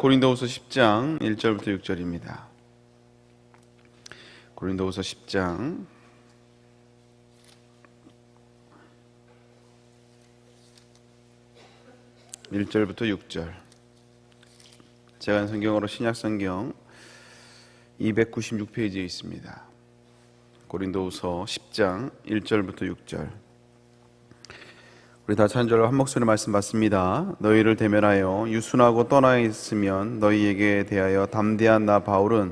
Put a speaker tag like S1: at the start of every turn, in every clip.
S1: 고린도후서 10장 1절부터 6절입니다. 고린도후서 10장 1절부터 6절. 제가 한 성경으로 신약성경 296페이지에 있습니다. 고린도후서 10장 1절부터 6절. 우리 다 찬절로 한 목소리 말씀 받습니다. 너희를 대면하여 유순하고 떠나 있으면 너희에게 대하여 담대한 나 바울은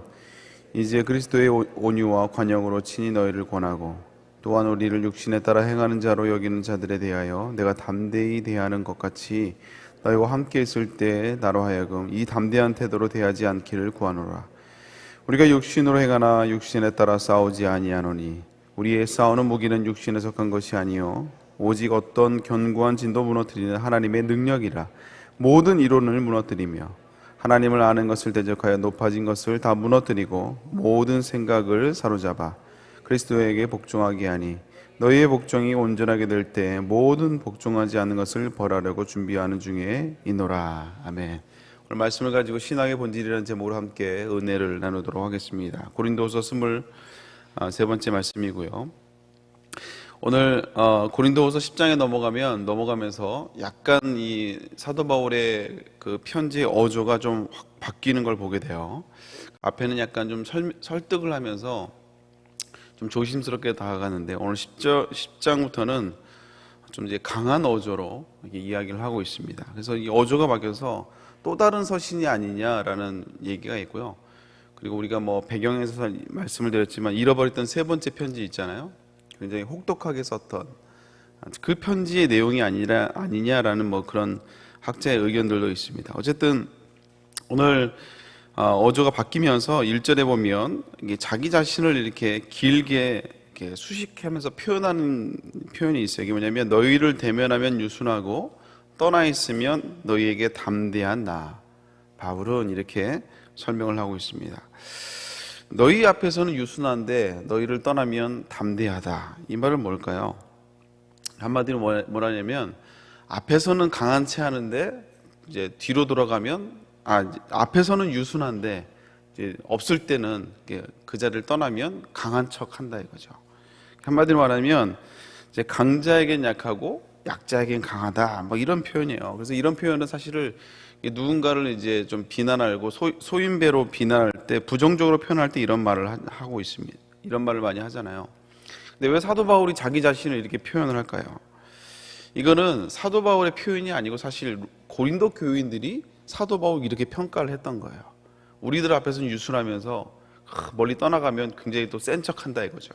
S1: 이제 그리스도의 온유와 관용으로 친히 너희를 권하고 또한 우리를 육신에 따라 행하는 자로 여기는 자들에 대하여 내가 담대히 대하는 것 같이 너희와 함께 있을 때 나로 하여금 이 담대한 태도로 대하지 않기를 구하노라. 우리가 육신으로 행하나 육신에 따라 싸우지 아니하노니 우리의 싸우는 무기는 육신에 속한 것이 아니요 오직 어떤 견고한 진도 무너뜨리는 하나님의 능력이라. 모든 이론을 무너뜨리며 하나님을 아는 것을 대적하여 높아진 것을 다 무너뜨리고 모든 생각을 사로잡아 그리스도에게 복종하게 하니 너희의 복종이 온전하게 될 때 모든 복종하지 않는 것을 벌하려고 준비하는 중에 있노라. 아멘. 오늘 말씀을 가지고 신앙의 본질이라는 제목으로 함께 은혜를 나누도록 하겠습니다. 고린도후서 23번째 말씀이고요. 오늘 고린도후서 10장에 넘어가면서 약간 이 사도 바울의 그 편지의 어조가 좀 확 바뀌는 걸 보게 돼요. 앞에는 약간 좀 설득을 하면서 좀 조심스럽게 다가가는데 오늘 10장부터는 좀 이제 강한 어조로 이렇게 이야기를 하고 있습니다. 그래서 이 어조가 바뀌어서 또 다른 서신이 아니냐라는 얘기가 있고요. 그리고 우리가 뭐 배경에서 말씀을 드렸지만 잃어버렸던 세 번째 편지 있잖아요. 굉장히 혹독하게 썼던 그 편지의 내용이 아니냐라는 뭐 그런 학자의 의견들도 있습니다. 어쨌든 오늘 어조가 바뀌면서 1절에 보면 이게 자기 자신을 이렇게 길게 이렇게 수식하면서 표현하는 표현이 있어요. 이게 뭐냐면 너희를 대면하면 유순하고 떠나 있으면 너희에게 담대한 나 바울은 이렇게 설명을 하고 있습니다. 너희 앞에서는 유순한데 너희를 떠나면 담대하다. 이 말은 뭘까요? 한마디로 뭐라냐면 앞에서는 강한 채 하는데 이제 뒤로 돌아가면 앞에서는 유순한데 이제 없을 때는 그 자리를 떠나면 강한 척 한다 이거죠. 한마디로 말하면 이제 강자에겐 약하고 약자에겐 강하다. 뭐 이런 표현이에요. 그래서 이런 표현은 사실을 누군가를 이제 좀 비난하고 소인배로 비난할 때 부정적으로 표현할 때 이런 말을 하고 있습니다. 이런 말을 많이 하잖아요. 근데 왜 사도 바울이 자기 자신을 이렇게 표현을 할까요? 이거는 사도 바울의 표현이 아니고 사실 고린도 교인들이 사도 바울 이렇게 평가를 했던 거예요. 우리들 앞에서는 유순하면서 멀리 떠나가면 굉장히 또 센 척한다 이거죠.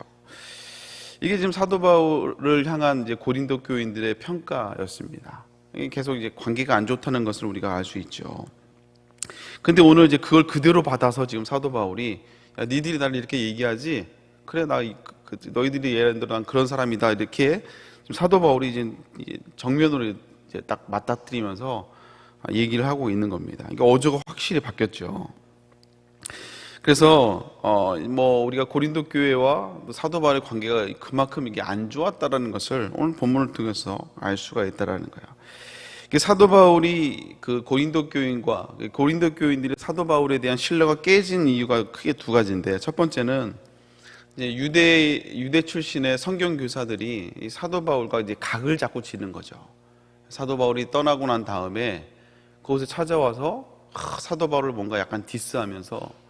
S1: 이게 지금 사도 바울을 향한 이제 고린도 교인들의 평가였습니다. 계속 이제 관계가 안 좋다는 것을 우리가 알 수 있죠. 근데 오늘 이제 그걸 그대로 받아서 지금 사도 바울이 야, 니들이 나를 이렇게 얘기하지? 그래 너희들이 예를 들어 난 그런 사람이다 이렇게 지금 사도 바울이 이제 정면으로 이제 딱 맞닥뜨리면서 얘기를 하고 있는 겁니다. 그러니까 어조가 확실히 바뀌었죠. 그래서 뭐 우리가 고린도 교회와 사도 바울의 관계가 그만큼 이게 안 좋았다라는 것을 오늘 본문을 통해서 알 수가 있다라는 거예요. 사도 바울이 그 고린도 교인과 고린도 교인들이 사도 바울에 대한 신뢰가 깨진 이유가 크게 두 가지인데, 첫 번째는 이제 유대 출신의 성경 교사들이 이 사도 바울과 이제 각을 잡고 지는 거죠. 사도 바울이 떠나고 난 다음에 그곳에 찾아와서 사도 바울을 뭔가 약간 디스하면서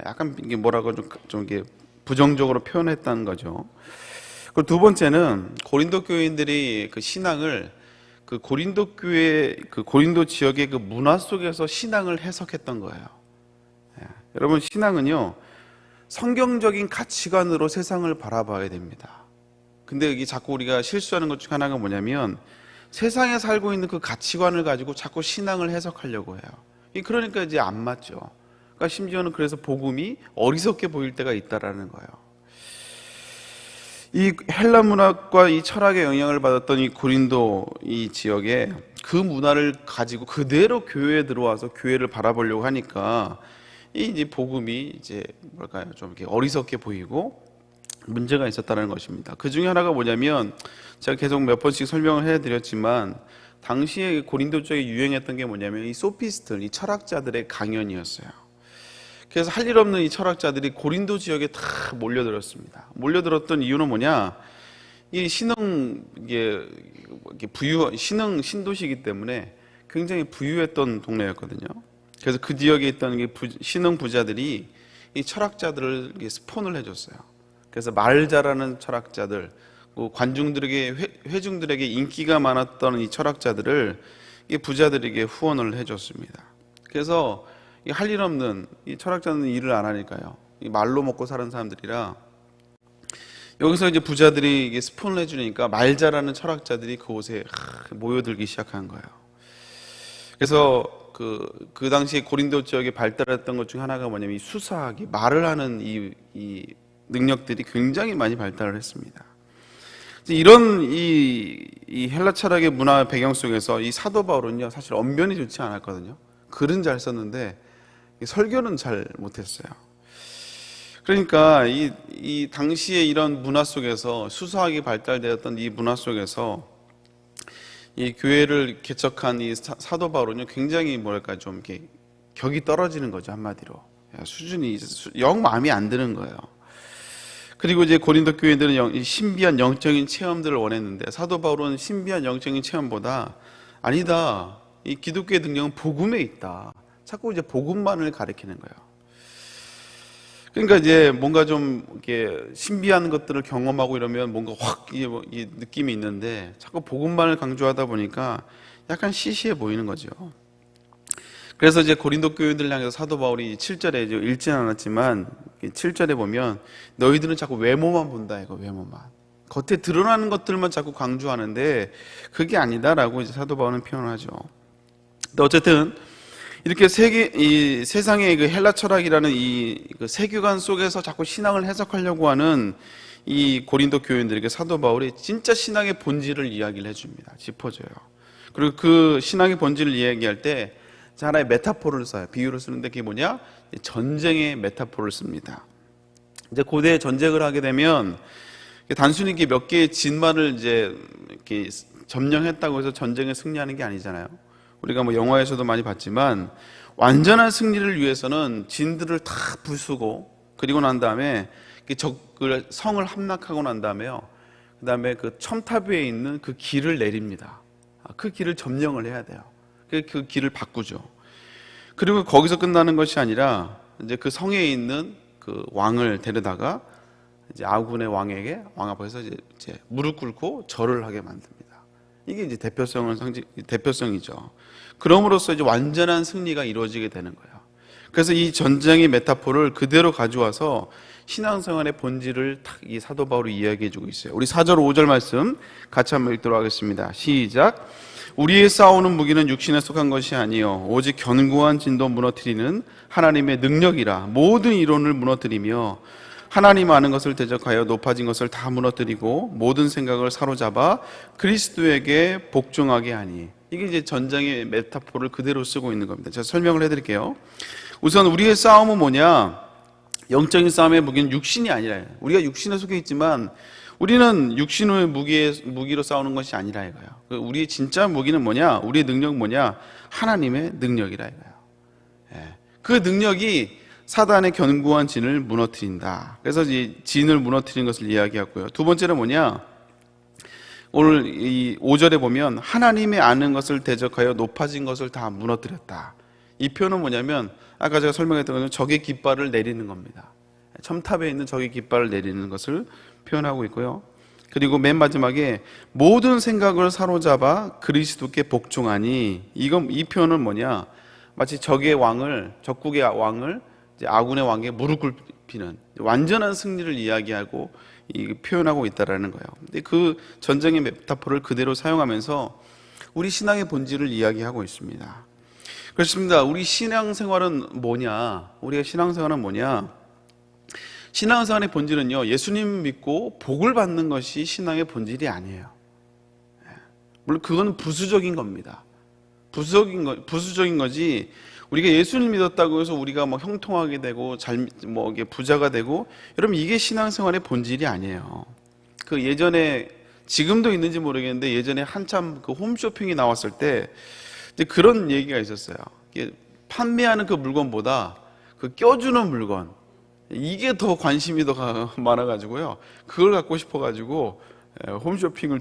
S1: 약간 이게 뭐라고 좀 이게 부정적으로 표현했다는 거죠. 그리고 두 번째는 고린도 교인들이 그 신앙을 그 고린도 교회 그 고린도 지역의 그 문화 속에서 신앙을 해석했던 거예요. 여러분, 신앙은요 성경적인 가치관으로 세상을 바라봐야 됩니다. 근데 이게 자꾸 우리가 실수하는 것 중 하나가 뭐냐면 세상에 살고 있는 그 가치관을 가지고 자꾸 신앙을 해석하려고 해요. 그러니까 이제 안 맞죠. 그러니까 심지어는 그래서 복음이 어리석게 보일 때가 있다라는 거예요. 이 헬라 문학과 이 철학의 영향을 받았던 이 고린도 이 지역에 그 문화를 가지고 그대로 교회에 들어와서 교회를 바라보려고 하니까 이 이제 복음이 이제 뭘까요? 좀 이렇게 어리석게 보이고 문제가 있었다는 것입니다. 그 중에 하나가 뭐냐면 제가 계속 몇 번씩 설명을 해드렸지만 당시에 고린도 쪽에 유행했던 게 뭐냐면 이 소피스트, 이 철학자들의 강연이었어요. 그래서 할 일 없는 이 철학자들이 고린도 지역에 다 몰려들었습니다. 몰려들었던 이유는 뭐냐? 이 신도시이기 때문에 굉장히 부유했던 동네였거든요. 그래서 그 지역에 있던 신흥 부자들이 이 철학자들을 스폰을 해줬어요. 그래서 말 잘하는 철학자들, 관중들에게, 회중들에게 인기가 많았던 이 철학자들을 이 부자들에게 후원을 해줬습니다. 그래서 할 일 없는 이 철학자는 일을 안 하니까요. 이 말로 먹고 사는 사람들이라 여기서 이제 부자들이 이게 스폰을 해주니까 말 잘하는 철학자들이 그곳에 모여들기 시작한 거예요. 그래서 그 당시에 고린도 지역에 발달했던 것 중 하나가 뭐냐면 이 수사하기, 말을 하는 이 능력들이 굉장히 많이 발달을 했습니다. 이런 이 헬라 철학의 문화 배경 속에서 이 사도 바울은요, 사실 언변이 좋지 않았거든요. 글은 잘 썼는데 설교는 잘 못했어요. 그러니까 이 당시에 이런 문화 속에서 수사학이 발달되었던 이 문화 속에서 이 교회를 개척한 이 사도 바울은요, 굉장히 뭐랄까 좀 이렇게 격이 떨어지는 거죠, 한마디로. 수준이 영 마음에 안 드는 거예요. 그리고 이제 고린도 교회들은 신비한 영적인 체험들을 원했는데 사도 바울은 신비한 영적인 체험보다 아니다, 이 기독교의 능력은 복음에 있다. 자꾸 이제 복음만을 가리키는 거예요. 그러니까 이제 뭔가 좀 이렇게 신비한 것들을 경험하고 이러면 뭔가 확 이 느낌이 있는데 자꾸 복음만을 강조하다 보니까 약간 시시해 보이는 거죠. 그래서 이제 고린도 교인들 향해서 사도 바울이 7절에 이제 읽진 않았지만 7절에 보면 너희들은 자꾸 외모만 본다, 이거 외모만. 겉에 드러나는 것들만 자꾸 강조하는데 그게 아니다라고 이제 사도 바울은 표현하죠. 근데 어쨌든 이렇게 이 세상의 그 헬라 철학이라는 그 세계관 속에서 자꾸 신앙을 해석하려고 하는 이 고린도 교인들에게 사도 바울이 진짜 신앙의 본질을 이야기를 해줍니다. 짚어줘요. 그리고 그 신앙의 본질을 이야기할 때 하나의 메타포를 써요. 비유를 쓰는데 그게 뭐냐? 전쟁의 메타포를 씁니다. 이제 고대에 전쟁을 하게 되면 단순히 몇 개의 진만을 이제 이렇게 점령했다고 해서 전쟁에 승리하는 게 아니잖아요. 우리가 뭐 영화에서도 많이 봤지만 완전한 승리를 위해서는 진들을 다 부수고 그리고 난 다음에 적을 성을 함락하고 난 다음에요. 그 다음에 그 첨탑 위에 있는 그 길을 내립니다. 그 길을 점령을 해야 돼요. 그 길을 바꾸죠. 그리고 거기서 끝나는 것이 아니라 이제 그 성에 있는 그 왕을 데려다가 이제 아군의 왕에게 왕 앞에서 이제 무릎 꿇고 절을 하게 만듭니다. 이게 이제 대표성이죠. 그럼으로써 이제 완전한 승리가 이루어지게 되는 거예요. 그래서 이 전쟁의 메타포를 그대로 가져와서 신앙생활의 본질을 딱 이 사도 바울이 이야기해주고 있어요. 우리 4절 5절 말씀 같이 한번 읽도록 하겠습니다. 시작. 우리의 싸우는 무기는 육신에 속한 것이 아니요 오직 견고한 진도 무너뜨리는 하나님의 능력이라. 모든 이론을 무너뜨리며 하나님 아는 것을 대적하여 높아진 것을 다 무너뜨리고 모든 생각을 사로잡아 그리스도에게 복종하게 하니. 이게 이제 전쟁의 메타포를 그대로 쓰고 있는 겁니다. 제가 설명을 해드릴게요. 우선 우리의 싸움은 뭐냐? 영적인 싸움의 무기는 육신이 아니라, 우리가 육신에 속해 있지만 우리는 육신의 무기로 싸우는 것이 아니라 이거예요. 우리의 진짜 무기는 뭐냐? 우리의 능력은 뭐냐? 하나님의 능력이라 이거예요. 그 능력이 사단의 견고한 진을 무너뜨린다. 그래서 이 진을 무너뜨리는 것을 이야기하고요. 두 번째는 뭐냐? 오늘 이 5절에 보면 하나님의 아는 것을 대적하여 높아진 것을 다 무너뜨렸다. 이 표현은 뭐냐면 아까 제가 설명했던 것은 적의 깃발을 내리는 겁니다. 첨탑에 있는 적의 깃발을 내리는 것을 표현하고 있고요. 그리고 맨 마지막에 모든 생각을 사로잡아 그리스도께 복종하니. 이 표현은 뭐냐? 마치 적국의 왕을 이제 아군의 왕에게 무릎 꿇히는 완전한 승리를 이야기하고 표현하고 있다라는 거예요. 근데 그 전쟁의 메타포를 그대로 사용하면서 우리 신앙의 본질을 이야기하고 있습니다. 그렇습니다. 우리 신앙생활은 뭐냐? 우리가 신앙생활은 뭐냐? 신앙생활의 본질은요, 예수님 믿고 복을 받는 것이 신앙의 본질이 아니에요. 물론 그건 부수적인 겁니다. 부수적인 거지. 우리가 예수님 믿었다고 해서 우리가 뭐 형통하게 되고 부자가 되고, 여러분 이게 신앙생활의 본질이 아니에요. 그 예전에 지금도 있는지 모르겠는데 예전에 한참 그 홈쇼핑이 나왔을 때 이제 그런 얘기가 있었어요. 이게 판매하는 그 물건보다 그 껴주는 물건, 이게 더 관심이 더 많아가지고요. 그걸 갖고 싶어가지고 홈쇼핑을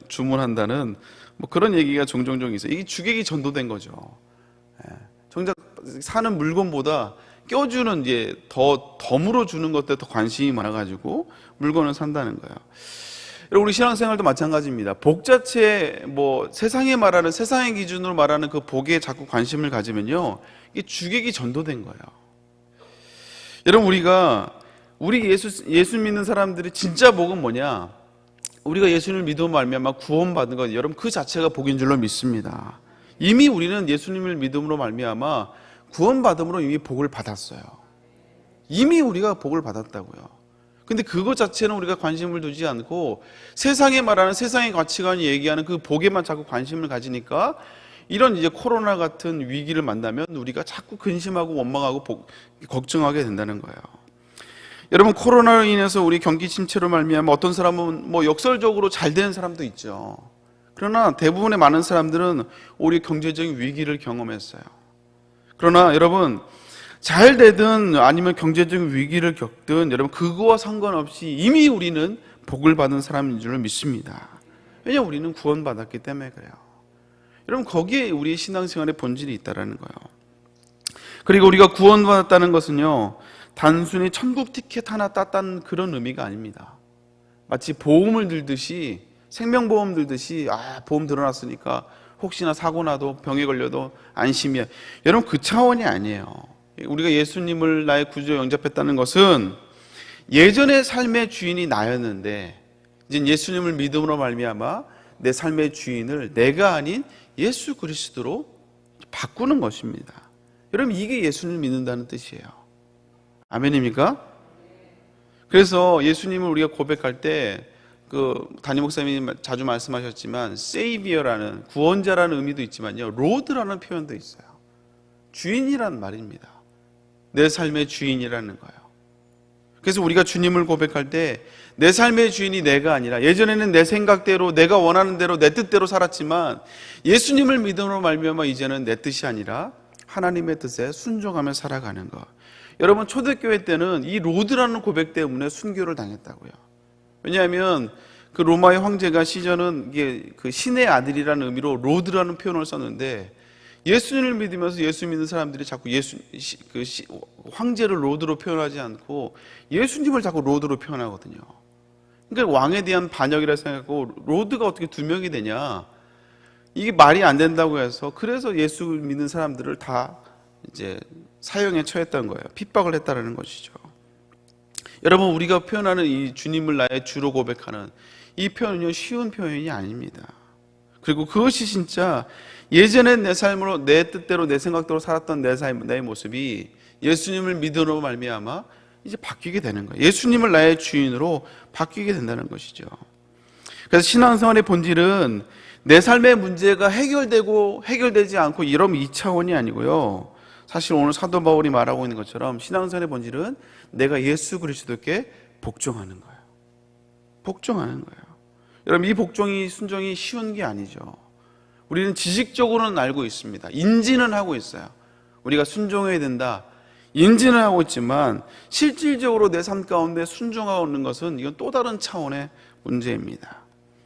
S1: 주문한다는 뭐 그런 얘기가 종종 있어요. 이게 주객이 전도된 거죠. 정작 사는 물건보다 껴주는 이제 더 덤으로 주는 것에 더 관심이 많아가지고 물건을 산다는 거예요. 우리 신앙생활도 마찬가지입니다. 복 자체, 뭐 세상에 말하는, 세상의 기준으로 말하는 그 복에 자꾸 관심을 가지면요, 이게 주객이 전도된 거예요. 여러분, 우리 예수 믿는 사람들이 진짜 복은 뭐냐? 우리가 예수님을 믿음으로 말미암아 구원받은 것, 여러분 그 자체가 복인 줄로 믿습니다. 이미 우리는 예수님을 믿음으로 말미암아 구원받음으로 이미 복을 받았어요. 이미 우리가 복을 받았다고요. 근데 그것 자체는 우리가 관심을 두지 않고 세상에 말하는, 세상의 가치관이 얘기하는 그 복에만 자꾸 관심을 가지니까 이런 이제 코로나 같은 위기를 만나면 우리가 자꾸 근심하고 원망하고 걱정하게 된다는 거예요. 여러분, 코로나로 인해서 우리 경기 침체로 말미암아 어떤 사람은 뭐 역설적으로 잘 되는 사람도 있죠. 그러나 대부분의 많은 사람들은 오히려 경제적인 위기를 경험했어요. 그러나 여러분, 잘 되든 아니면 경제적인 위기를 겪든 여러분 그거와 상관없이 이미 우리는 복을 받은 사람인 줄 믿습니다. 왜냐하면 우리는 구원받았기 때문에 그래요. 여러분, 거기에 우리의 신앙생활의 본질이 있다는 거예요. 그리고 우리가 구원받았다는 것은요, 단순히 천국 티켓 하나 땄다는 그런 의미가 아닙니다. 마치 보험을 들듯이, 생명보험 들듯이, 보험 들어놨으니까 혹시나 사고 나도 병에 걸려도 안심이야. 여러분, 그 차원이 아니에요. 우리가 예수님을 나의 구주로 영접했다는 것은 예전의 삶의 주인이 나였는데 이제 예수님을 믿음으로 말미암아 내 삶의 주인을 내가 아닌 예수 그리스도로 바꾸는 것입니다. 여러분, 이게 예수님을 믿는다는 뜻이에요. 아멘입니까? 그래서 예수님을 우리가 고백할 때 그 담임 목사님이 자주 말씀하셨지만 세이비어라는, 구원자라는 의미도 있지만요, 로드라는 표현도 있어요. 주인이라는 말입니다. 내 삶의 주인이라는 거예요. 그래서 우리가 주님을 고백할 때 내 삶의 주인이 내가 아니라, 예전에는 내 생각대로 내가 원하는 대로 내 뜻대로 살았지만 예수님을 믿음으로 말미암아 이제는 내 뜻이 아니라 하나님의 뜻에 순종하며 살아가는 것. 여러분, 초대교회 때는 이 로드라는 고백 때문에 순교를 당했다고요. 왜냐하면 그 로마의 황제가 시저는 이게 그 신의 아들이라는 의미로 로드라는 표현을 썼는데 예수님을 믿으면서 예수 믿는 사람들이 자꾸 황제를 로드로 표현하지 않고 예수님을 자꾸 로드로 표현하거든요. 그러니까 왕에 대한 반역이라 생각하고 로드가 어떻게 두 명이 되냐, 이게 말이 안 된다고 해서 그래서 예수 믿는 사람들을 다 이제 사형에 처했던 거예요. 핍박을 했다는 것이죠. 여러분, 우리가 표현하는 이 주님을 나의 주로 고백하는 이 표현은요, 쉬운 표현이 아닙니다. 그리고 그것이 진짜 예전에 내 삶으로 내 뜻대로 내 생각대로 살았던 내 모습이 예수님을 믿음으로 말미암아 이제 바뀌게 되는 거예요. 예수님을 나의 주인으로 바뀌게 된다는 것이죠. 그래서 신앙생활의 본질은 내 삶의 문제가 해결되지 않고 이러면 2차원이 아니고요. 사실 오늘 사도 바울이 말하고 있는 것처럼 신앙생활의 본질은 내가 예수 그리스도께 복종하는 거예요. 복종하는 거예요. 여러분, 이 복종이, 순종이 쉬운 게 아니죠. 우리는 지식적으로는 알고 있습니다. 인지는 하고 있어요. 우리가 순종해야 된다, 인지는 하고 있지만 실질적으로 내 삶 가운데 순종하고 있는 것은 이건 또 다른 차원의 문제입니다.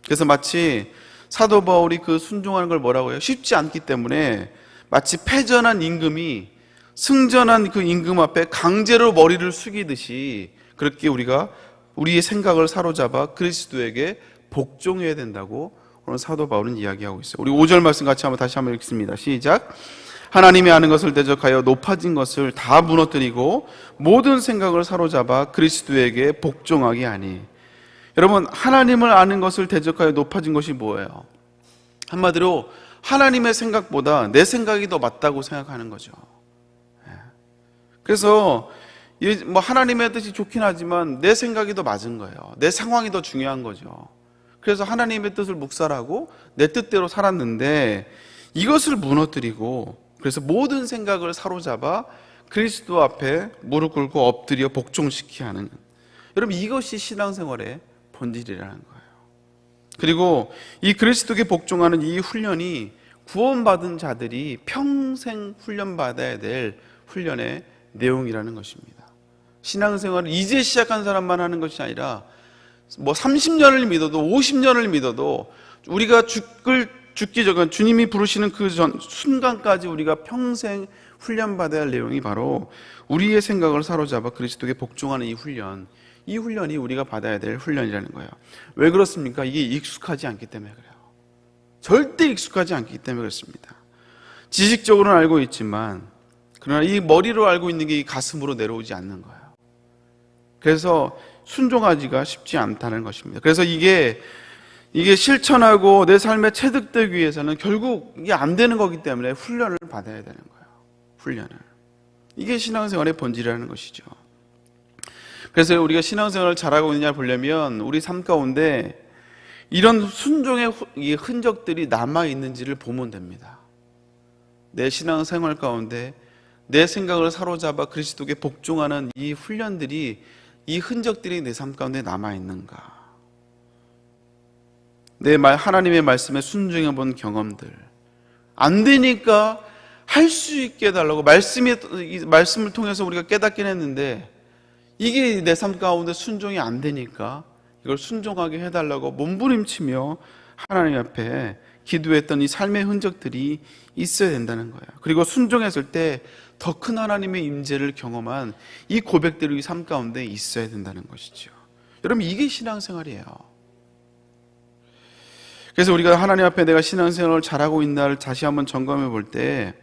S1: 그래서 마치 사도 바울이 그 순종하는 걸 뭐라고 해요? 쉽지 않기 때문에 마치 패전한 임금이 승전한 그 임금 앞에 강제로 머리를 숙이듯이 그렇게 우리가 우리의 생각을 사로잡아 그리스도에게 복종해야 된다고 오늘 사도 바울은 이야기하고 있어요. 우리 5절 말씀 같이 다시 한번 읽습니다. 시작. 하나님이 아는 것을 대적하여 높아진 것을 다 무너뜨리고 모든 생각을 사로잡아 그리스도에게 복종하게 하니. 여러분, 하나님을 아는 것을 대적하여 높아진 것이 뭐예요? 한마디로 하나님의 생각보다 내 생각이 더 맞다고 생각하는 거죠. 그래서 뭐 하나님의 뜻이 좋긴 하지만 내 생각이 더 맞은 거예요. 내 상황이 더 중요한 거죠. 그래서 하나님의 뜻을 묵살하고 내 뜻대로 살았는데 이것을 무너뜨리고 그래서 모든 생각을 사로잡아 그리스도 앞에 무릎 꿇고 엎드려 복종시키게 하는, 여러분, 이것이 신앙생활의 본질이라는 거예요. 그리고 이 그리스도께 복종하는 이 훈련이 구원받은 자들이 평생 훈련받아야 될 훈련의 내용이라는 것입니다. 신앙생활을 이제 시작한 사람만 하는 것이 아니라 30년을 믿어도 50년을 믿어도 우리가 죽기 전 주님이 부르시는 그 순간까지 우리가 평생 훈련받아야 할 내용이 바로 우리의 생각을 사로잡아 그리스도께 복종하는 이 훈련이 우리가 받아야 될 훈련이라는 거예요. 왜 그렇습니까? 이게 익숙하지 않기 때문에 그래요. 절대 익숙하지 않기 때문에 그렇습니다. 지식적으로는 알고 있지만 그러나 이 머리로 알고 있는 게 이 가슴으로 내려오지 않는 거예요. 그래서 순종하기가 쉽지 않다는 것입니다. 그래서 이게 실천하고 내 삶에 체득되기 위해서는 결국 이게 안 되는 거기 때문에 훈련을 받아야 되는 거예요. 훈련을. 이게 신앙생활의 본질이라는 것이죠. 그래서 우리가 신앙생활을 잘하고 있느냐 보려면 우리 삶 가운데 이런 순종의 흔적들이 남아있는지를 보면 됩니다. 내 신앙생활 가운데 내 생각을 사로잡아 그리스도께 복종하는 이 훈련들이, 이 흔적들이 내 삶 가운데 남아있는가. 하나님의 말씀에 순종해 본 경험들, 안 되니까 할 수 있게 해달라고 말씀을 통해서 우리가 깨닫긴 했는데 이게 내 삶 가운데 순종이 안 되니까 이걸 순종하게 해달라고 몸부림치며 하나님 앞에 기도했던 이 삶의 흔적들이 있어야 된다는 거예요. 그리고 순종했을 때 더 큰 하나님의 임재를 경험한 이 고백들이 이 삶 가운데 있어야 된다는 것이죠. 여러분, 이게 신앙생활이에요. 그래서 우리가 하나님 앞에 내가 신앙생활을 잘하고 있나를 다시 한번 점검해 볼 때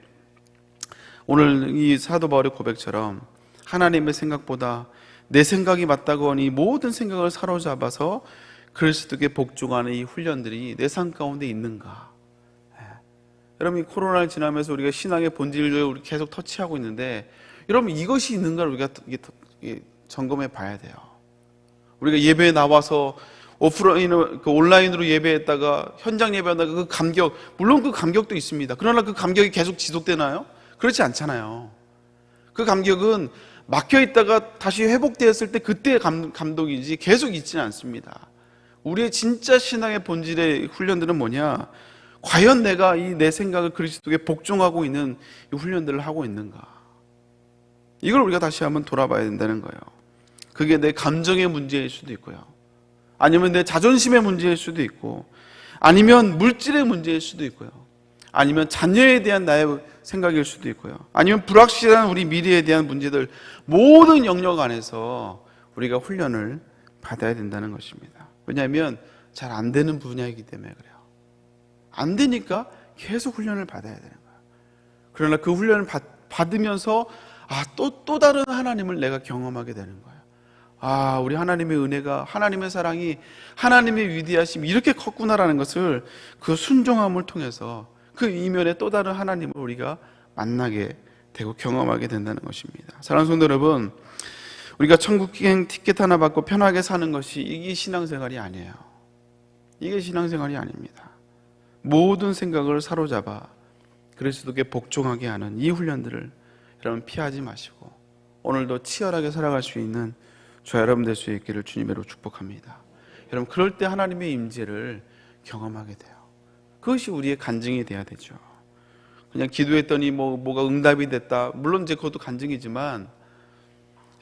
S1: 오늘 이 사도 바울의 고백처럼 하나님의 생각보다 내 생각이 맞다고 하니 모든 생각을 사로잡아서 그리스도께 복종하는 이 훈련들이 내 삶 가운데 있는가. 여러분, 이 코로나를 지나면서 우리가 신앙의 본질을 우리 계속 터치하고 있는데 여러분, 이것이 있는가를 우리가 점검해 봐야 돼요. 우리가 예배에 나와서 온라인으로 예배했다가 현장 예배하다가 그 감격, 물론 그 감격도 있습니다. 그러나 그 감격이 계속 지속되나요? 그렇지 않잖아요. 그 감격은 막혀 있다가 다시 회복되었을 때 그때의 감동이지 계속 있지는 않습니다. 우리의 진짜 신앙의 본질의 훈련들은 뭐냐? 과연 내가 내 생각을 그리스도께 복종하고 있는 이 훈련들을 하고 있는가? 이걸 우리가 다시 한번 돌아봐야 된다는 거예요. 그게 내 감정의 문제일 수도 있고요. 아니면 내 자존심의 문제일 수도 있고, 아니면 물질의 문제일 수도 있고요. 아니면 자녀에 대한 나의 생각일 수도 있고요. 아니면 불확실한 우리 미래에 대한 문제들, 모든 영역 안에서 우리가 훈련을 받아야 된다는 것입니다. 왜냐하면 잘 안 되는 분야이기 때문에 그래요. 안 되니까 계속 훈련을 받아야 되는 거예요. 그러나 그 훈련을 받으면서 또 다른 하나님을 내가 경험하게 되는 거예요. 우리 하나님의 은혜가, 하나님의 사랑이, 하나님의 위대하심이 이렇게 컸구나라는 것을 그 순종함을 통해서 그 이면에 또 다른 하나님을 우리가 만나게 되고 경험하게 된다는 것입니다. 사랑하는 성도 여러분, 우리가 천국행 티켓 하나 받고 편하게 사는 것이 이게 신앙생활이 아니에요. 이게 신앙생활이 아닙니다. 모든 생각을 사로잡아 그리스도께 복종하게 하는 이 훈련들을 여러분 피하지 마시고 오늘도 치열하게 살아갈 수 있는 저와 여러분 될 수 있기를 주님으로 축복합니다. 여러분, 그럴 때 하나님의 임재를 경험하게 돼요. 그것이 우리의 간증이 돼야 되죠. 그냥 기도했더니 뭐가 응답이 됐다. 물론 이제 그것도 간증이지만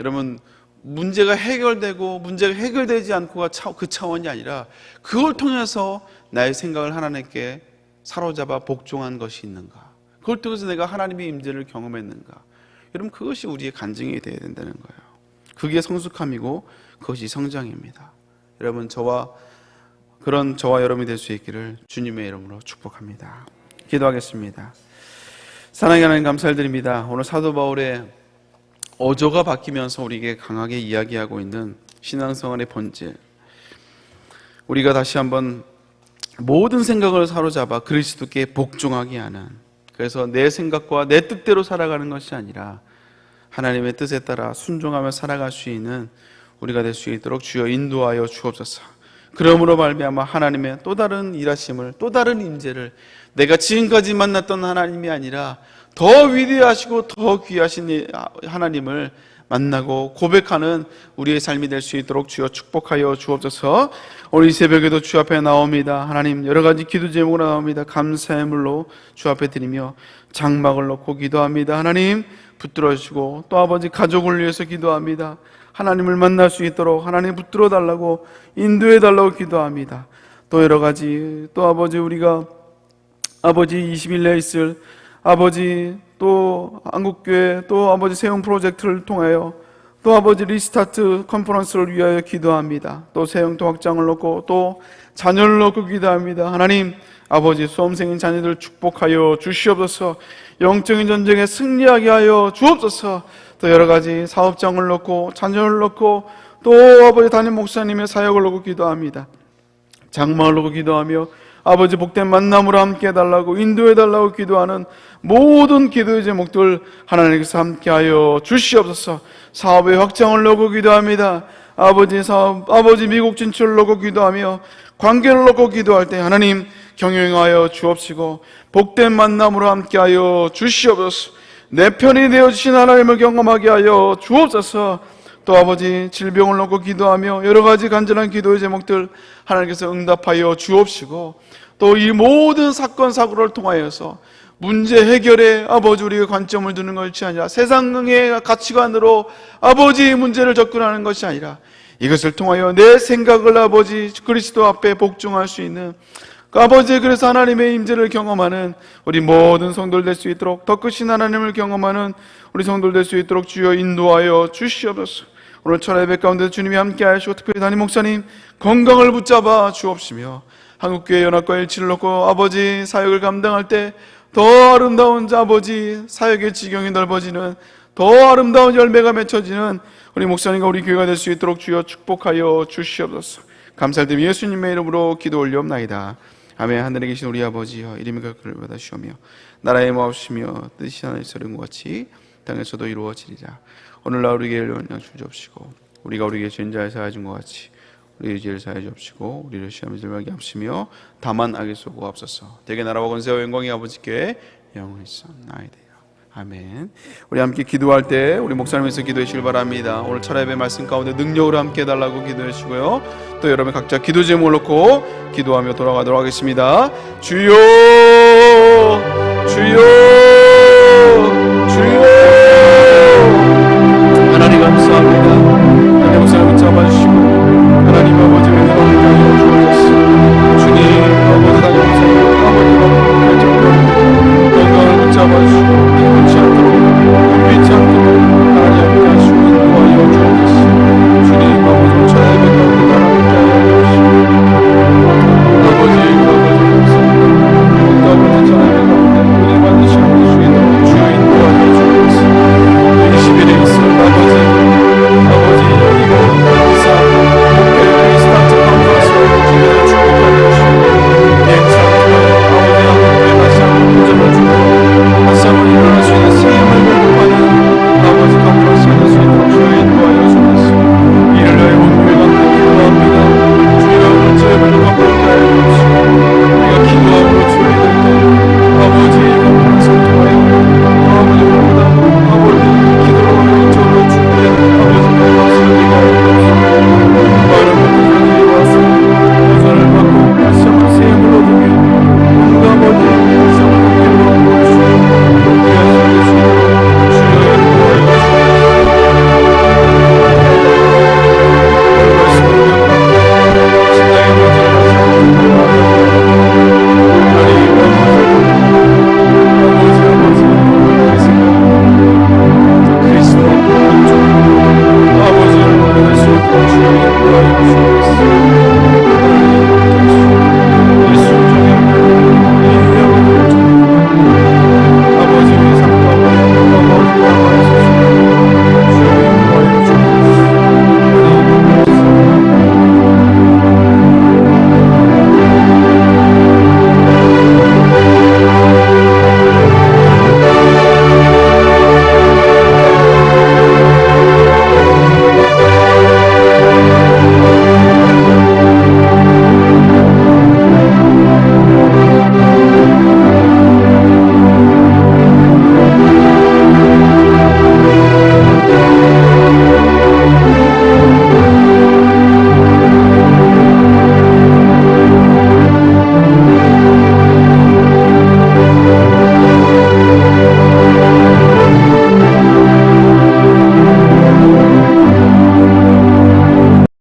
S1: 여러분, 문제가 해결되지 않고가 그 차원이 아니라 그걸 통해서 나의 생각을 하나님께 사로잡아 복종한 것이 있는가? 그걸 통해서 내가 하나님의 임재를 경험했는가? 여러분, 그것이 우리의 간증이 되어야 된다는 거예요. 그게 성숙함이고 그것이 성장입니다. 여러분, 저와 여러분이 될 수 있기를 주님의 이름으로 축복합니다. 기도하겠습니다. 사랑하는 하나님, 감사드립니다. 오늘 사도 바울의 어조가 바뀌면서 우리에게 강하게 이야기하고 있는 신앙생활의 본질, 우리가 다시 한번 모든 생각을 사로잡아 그리스도께 복종하게 하는, 그래서 내 생각과 내 뜻대로 살아가는 것이 아니라 하나님의 뜻에 따라 순종하며 살아갈 수 있는 우리가 될 수 있도록 주여 인도하여 주옵소서. 그러므로 말미암아 하나님의 또 다른 일하심을, 또 다른 임재를, 내가 지금까지 만났던 하나님이 아니라 더 위대하시고 더 귀하신 하나님을 만나고 고백하는 우리의 삶이 될 수 있도록 주여 축복하여 주옵소서. 오늘 이 새벽에도 주 앞에 나옵니다. 하나님, 여러 가지 기도 제목으로 나옵니다. 감사의 물로 주 앞에 드리며 장막을 놓고 기도합니다. 하나님 붙들어 주시고, 또 아버지 가족을 위해서 기도합니다. 하나님을 만날 수 있도록 하나님 붙들어 달라고 인도해 달라고 기도합니다. 또 여러 가지, 또 아버지 우리가 아버지 20일 내에 있을 아버지, 또 한국교회, 또 아버지 세움 프로젝트를 통하여 또 아버지 리스타트 컨퍼런스를 위하여 기도합니다. 또 세영도 확장을 놓고 또 자녀를 놓고 기도합니다. 하나님 아버지, 수험생인 자녀들 축복하여 주시옵소서. 영적인 전쟁에 승리하게 하여 주옵소서. 또 여러 가지 사업장을 놓고 자녀를 놓고 또 아버지 담임 목사님의 사역을 놓고 기도합니다. 장막을 놓고 기도하며 아버지 복된 만남으로 함께 해달라고 인도해달라고 기도하는 모든 기도의 제목들 하나님께서 함께하여 주시옵소서. 사업의 확장을 놓고 기도합니다. 아버지 사업, 아버지 미국 진출을 놓고 기도하며 관계를 놓고 기도할 때 하나님 경영하여 주옵시고 복된 만남으로 함께하여 주시옵소서. 내 편이 되어주신 하나님을 경험하게 하여 주옵소서. 또 아버지 질병을 놓고 기도하며 여러 가지 간절한 기도의 제목들 하나님께서 응답하여 주옵시고, 또 이 모든 사건 사고를 통하여서 문제 해결에 아버지 우리가 관점을 두는 것이 아니라 세상의 가치관으로 아버지 문제를 접근하는 것이 아니라 이것을 통하여 내 생각을 아버지 그리스도 앞에 복종할 수 있는 아버지, 그래서 하나님의 임재를 경험하는 우리 모든 성도들 될 수 있도록, 더 크신 하나님을 경험하는 우리 성도들 될 수 있도록 주여 인도하여 주시옵소서. 오늘 철야 예배 가운데 주님이 함께 하시고 특별히 담임 목사님 건강을 붙잡아 주옵시며 한국교회 연합과 일치를 놓고 아버지 사역을 감당할 때 더 아름다운 아버지 사역의 지경이 넓어지는, 더 아름다운 열매가 맺혀지는 우리 목사님과 우리 교회가 될 수 있도록 주여 축복하여 주시옵소서. 감사드리며 예수님의 이름으로 기도 올리옵나이다. 아멘. 하늘에 계신 우리 아버지여, 이름이 거룩을 받으시오며 나라의 마옵시며 뜻이 하늘에서 이룬 것 같이 땅에서도 이루어지리라. 오늘날 우리에게 영향 주옵시고 우리가 우리에게 죄인자를 사하여 준 것 같이 우리의 죄를 사하여 주옵시고 우리를 시험에 들게 하시며 다만 악에 쏘고 앞서서 대개 나라와 권세와 영광이 아버지께 영원히 있사옵나이다. 아멘. 우리 함께 기도할 때 우리 목사님께서 기도해 주시길 바랍니다. 오늘 철야 예배 말씀 가운데 능력으로 함께 해달라고 기도해 주시고요. 또 여러분 각자 기도 제목을 놓고 기도하며 돌아가도록 하겠습니다. 주여